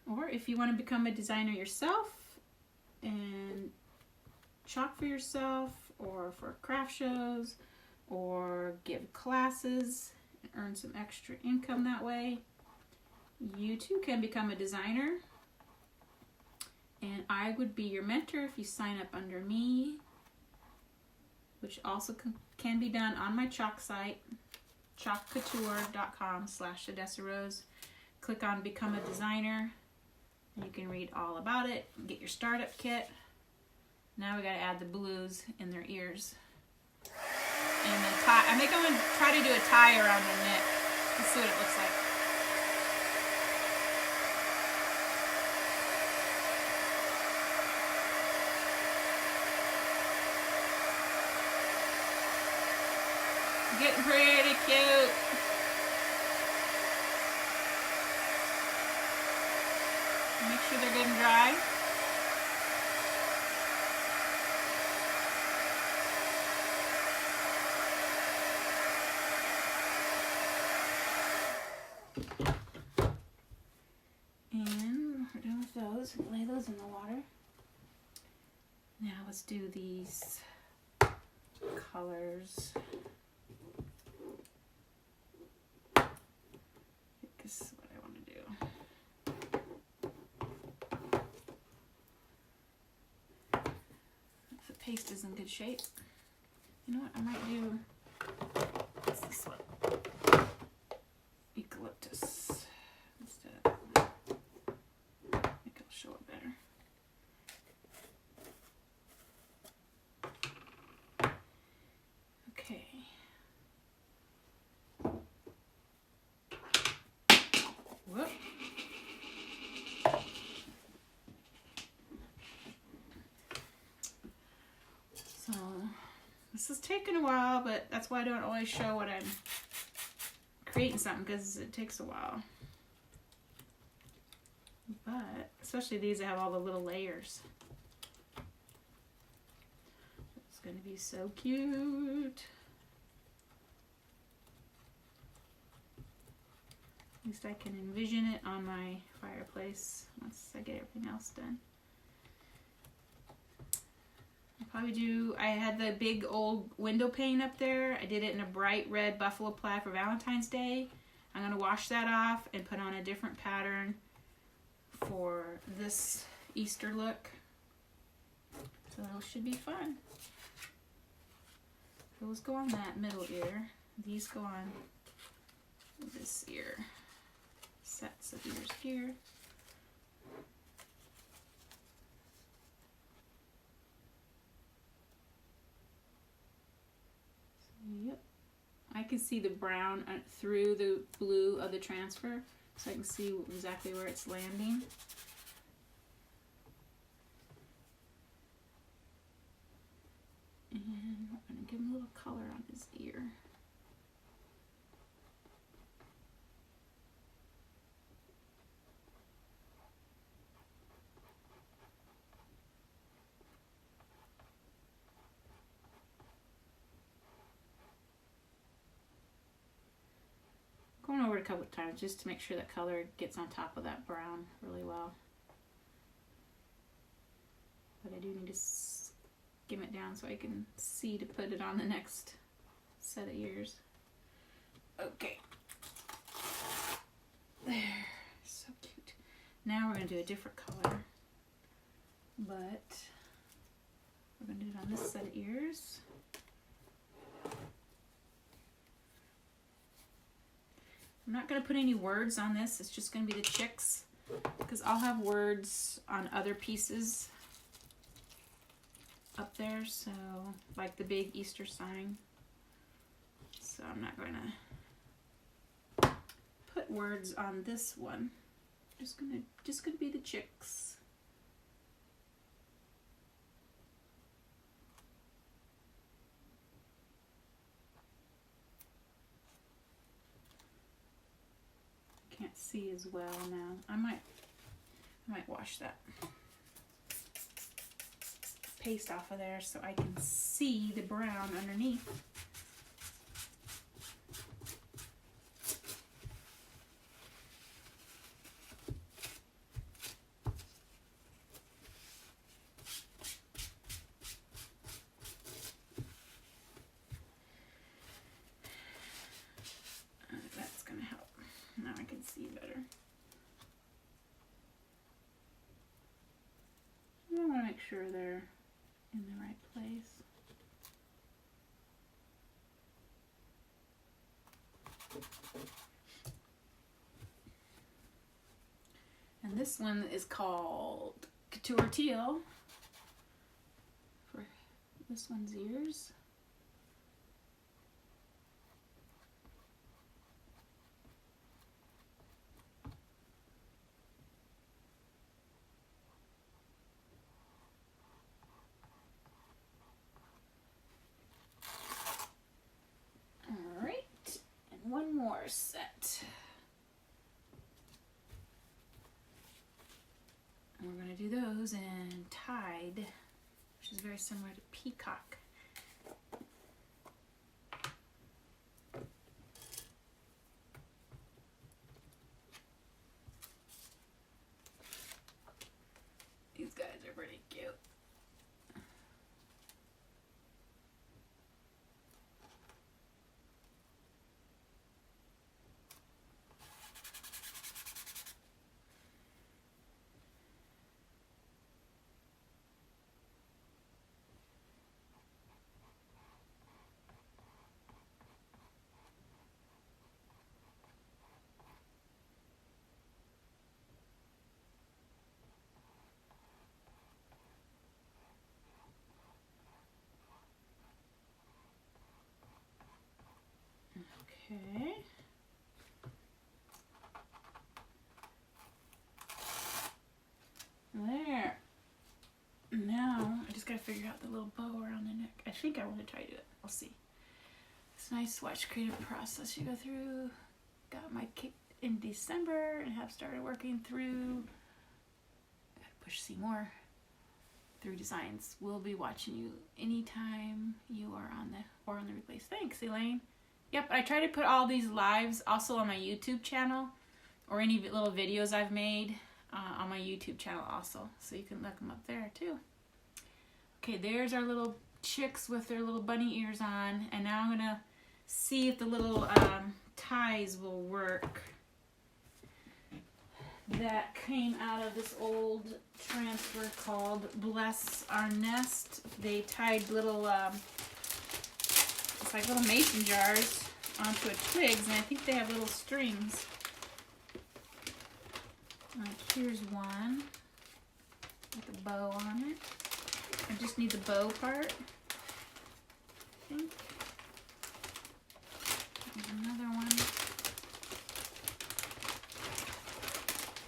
Or if you want to become a designer yourself and chalk for yourself, or for craft shows, or give classes and earn some extra income that way, you too can become a designer. And I would be your mentor if you sign up under me, which also can be done on my chalk site, chalkcouture.com/Odessa Rose. Click on Become a Designer, and you can read all about it and get your startup kit. Now we gotta add the blues in their ears. And the tie, I think I'm gonna try to do a tie around the neck. Let's see what it looks like. getting pretty cute. Make sure they're good and dry. And we're done with those. Lay those in the water. Now let's do these colors. I think this is what I want to do. If the paste is in good shape. You know what, I might do, what's this one? Eucalyptus instead of that one. I think it'll show it better. Okay. Whoop. So this is taking a while, but that's why I don't always show what I'm creating something, because it takes a while. But especially these that have all the little layers. It's going to be so cute. At least I can envision it on my fireplace once I get everything else done. I'll probably do, I had the big old window pane up there. I did it in a bright red buffalo plaid for Valentine's Day. I'm going to wash that off and put on a different pattern for this Easter look. So those should be fun. Those go on that middle ear. These go on this ear. Sets of ears here. Yep. I can see the brown through the blue of the transfer, so I can see exactly where it's landing. And we're going to give him a little color on his ear. Going over it a couple of times just to make sure that color gets on top of that brown really well. But I do need to skim it down so I can see to put it on the next set of ears. Okay. There. So cute. Now we're going to do a different color. But we're going to do it on this set of ears. I'm not going to put any words on this. It's just going to be the chicks, because I'll have words on other pieces up there, so like the big Easter sign. So I'm not going to put words on this one. Just gonna be the chicks. Can't see as well now. I might wash that paste off of there so I can see the brown underneath. That's gonna help. Now I can see better. I want to make sure they're in the right place. And this one is called Couture Teal for this one's ears. one more set. And we're going to do those in Tide, which is very similar to Peacock. These guys are pretty cute. Okay. There. Now, I just gotta figure out the little bow around the neck. I think I want to try to do it. I'll see. It's a nice Watch Creative process you go through. Got my kit in December and have started working through. Gotta push see more through designs. We'll be watching you anytime you are on the replays. Thanks, Elaine. Yep, I try to put all these lives also on my YouTube channel, or any little videos I've made on my YouTube channel also, so you can look them up there too. Okay, there's our little chicks with their little bunny ears on, and now I'm gonna see if the little ties will work. That came out of this old transfer called Bless Our Nest. They tied little it's like little mason jars onto a twigs, and I think they have little strings. Like here's one with a bow on it. I just need the bow part, I think. There's another one.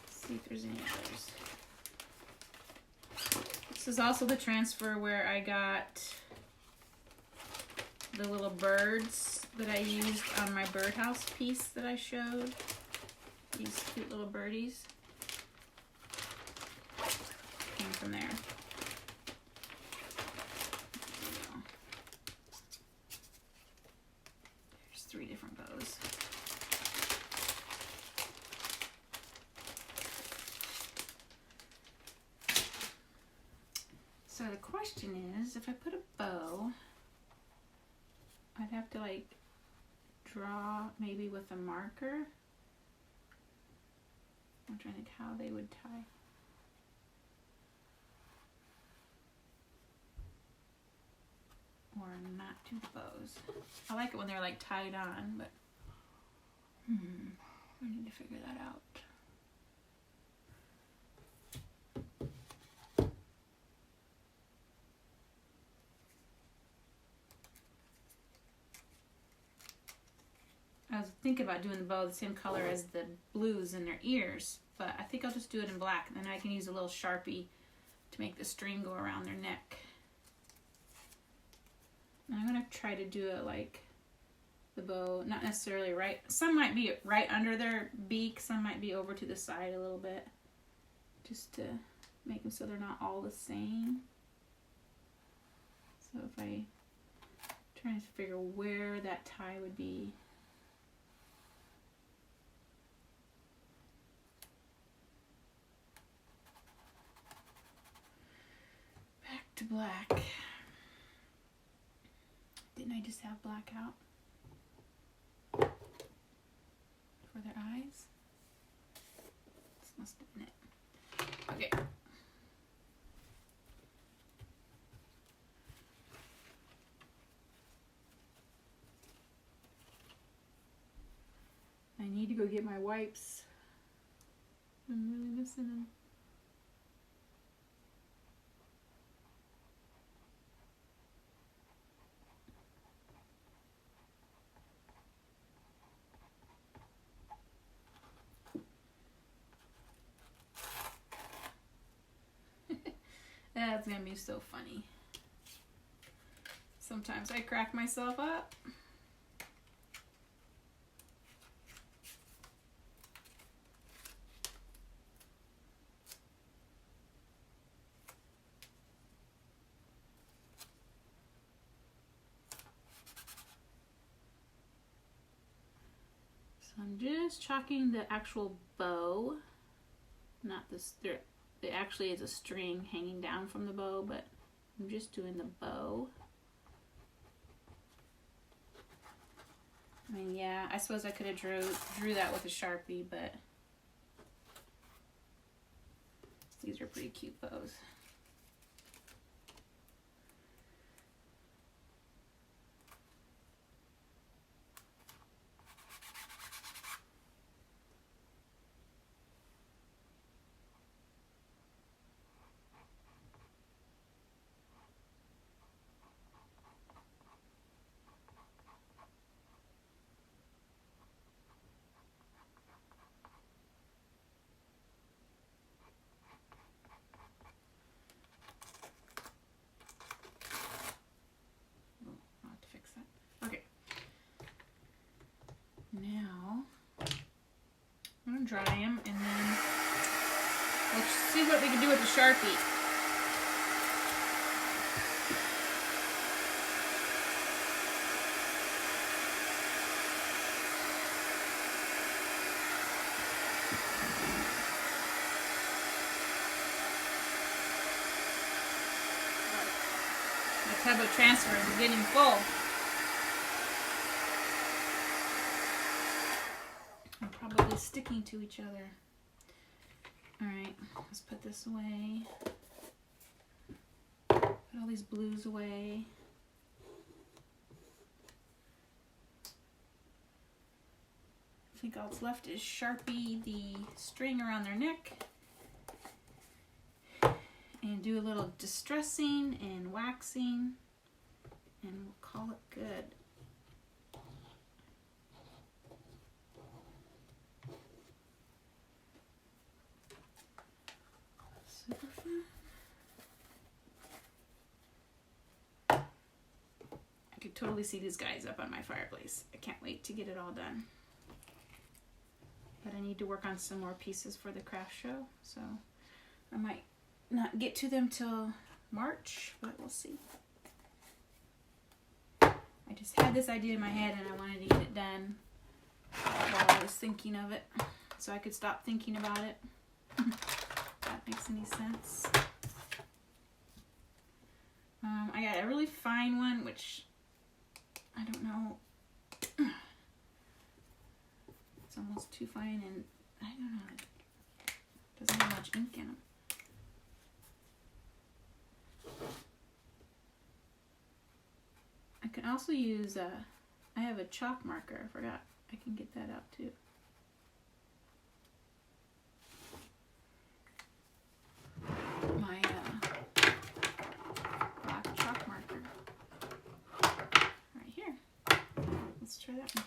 Let's see if there's any others. This is also the transfer where I got the little birds that I used on my birdhouse piece that I showed. These cute little birdies came from there. There's 3 different bows. So the question is, if I put a bow, I'd have to like draw maybe with a marker. I'm trying to think how they would tie. Or not do the bows. I like it when they're like tied on, but I need to figure that out. I was thinking about doing the bow the same color as the blues in their ears, but I think I'll just do it in black, and then I can use a little Sharpie to make the string go around their neck. And I'm going to try to do it like the bow, not necessarily right. Some might be right under their beak, some might be over to the side a little bit, just to make them so they're not all the same. So if I try to figure where that tie would be. To black. Didn't I just have black out for their eyes? This must have been it. Okay. I need to go get my wipes. I'm really missing them. That's gonna be so funny. Sometimes I crack myself up. I'm just chalking the actual bow, not this. There actually is a string hanging down from the bow, but I'm just doing the bow. I mean, yeah, I suppose I could have drew that with a Sharpie, but these are pretty cute bows. Now, I'm going to dry them, and then we'll see what we can do with the Sharpie. My tub of transfers is getting full. Probably sticking to each other. Alright, let's put this away. Put all these blues away. I think all that's left is Sharpie the string around their neck. And do a little distressing and waxing. And we'll call it good. I could totally see these guys up on my fireplace. I can't wait to get it all done. But I need to work on some more pieces for the craft show, so I might not get to them till March, but we'll see. I just had this idea in my head and I wanted to get it done while I was thinking of it, so I could stop thinking about it. If that makes any sense. I got a really fine one, which I don't know. It's almost too fine, and I don't know. It doesn't have much ink in them. I can also use I have a chalk marker. I forgot. I can get that out too. My black chalk marker. Right here. Let's try that one.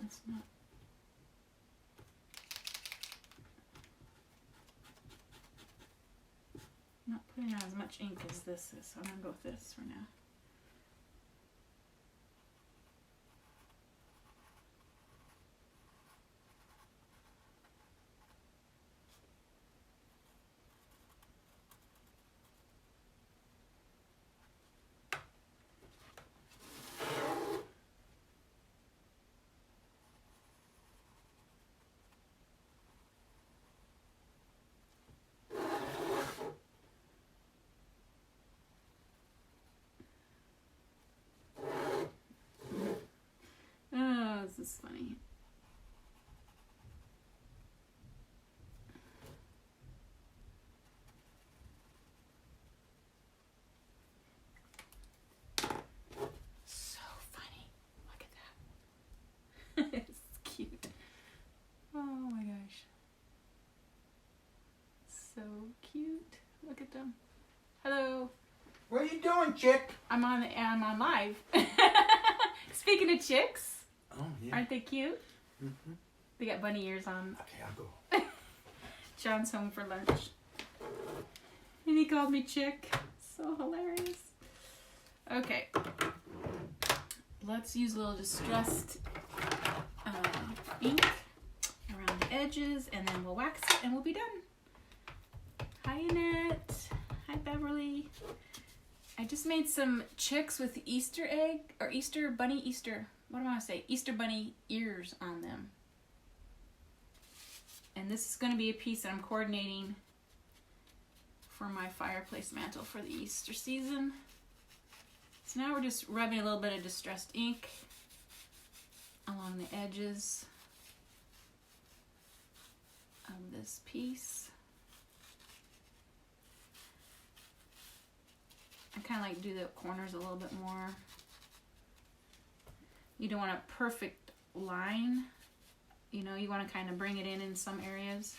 It's not putting out as much ink as this is, so I'm gonna go with this for now. This is funny. So funny. Look at that. It's cute. Oh my gosh. So cute. Look at them. Hello. What are you doing, chick? I'm on live. Speaking of chicks. Oh, yeah. Aren't they cute? Mm-hmm. They got bunny ears on. Okay, I'll go. John's home for lunch. And he called me chick. So hilarious. Okay. Let's use a little distressed ink around the edges, and then we'll wax it and we'll be done. Hi, Annette. Hi, Beverly. I just made some chicks with Easter egg, or Easter bunny, what do I want to say? Easter bunny ears on them. And this is going to be a piece that I'm coordinating for my fireplace mantle for the Easter season. So now we're just rubbing a little bit of distressed ink along the edges of this piece. I kind of like to do the corners a little bit more. You don't want a perfect line. You know, you want to kind of bring it in some areas.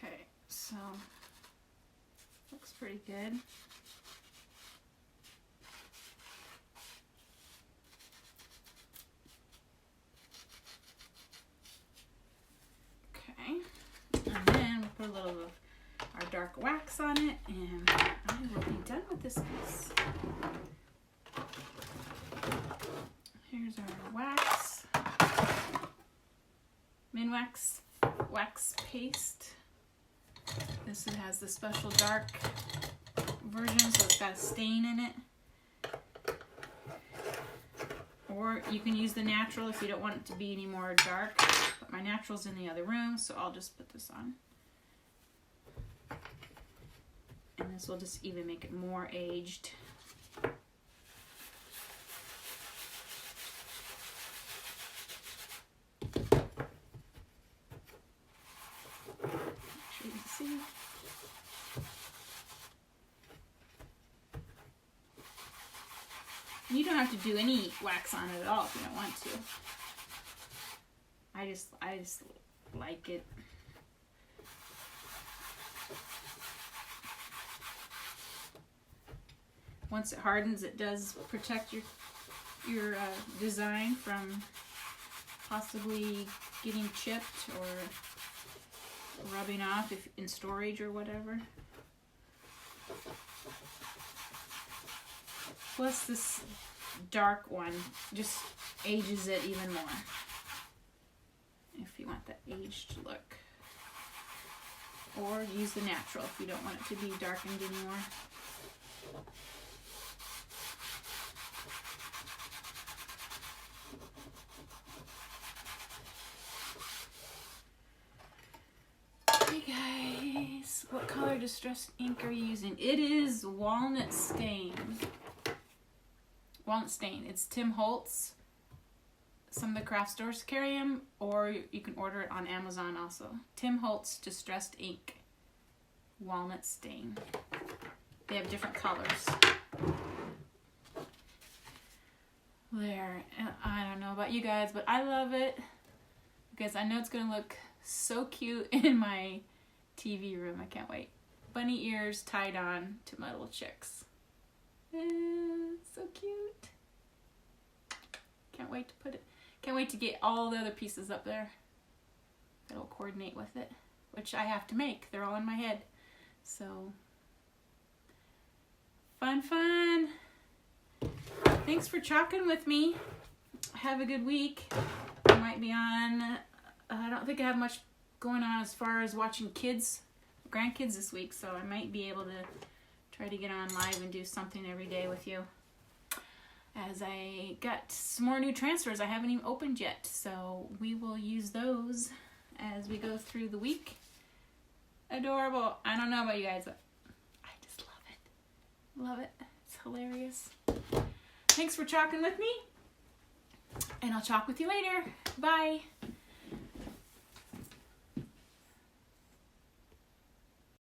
Okay. So, looks pretty good. Okay, and then we'll put a little of our dark wax on it, and I will be done with this piece. Here's our wax, Minwax wax paste. This has the special dark version, so it's got a stain in it. Or you can use the natural if you don't want it to be any more dark. But my natural's in the other room, so I'll just put this on. And this will just even make it more aged. You don't have to do any wax on it at all if you don't want to. I just like it. Once it hardens, it does protect your design from possibly getting chipped or rubbing off if in storage or whatever. Plus this dark one just ages it even more. If you want that aged look. Or use the natural if you don't want it to be darkened anymore. Hey guys, what color distressed ink are you using? It is Walnut Stain. Walnut Stain. It's Tim Holtz. Some of the craft stores carry them, or you can order it on Amazon also. Tim Holtz Distressed Ink. Walnut Stain. They have different colors. There. I don't know about you guys, but I love it because I know it's going to look so cute in my TV room. I can't wait. Bunny ears tied on to my little chicks. So cute. Can't wait to put it. Can't wait to get all the other pieces up there that'll coordinate with it, which I have to make. They're all in my head. So fun. Thanks for chalking with me. Have a good week. I might be on. I don't think I have much going on as far as watching grandkids this week, so I might be able to try to get on live and do something every day with you. As I got some more new transfers I haven't even opened yet, so we will use those as we go through the week. Adorable. I don't know about you guys, but I just love it. Love it. It's hilarious. Thanks for chalking with me, and I'll chalk with you later. Bye.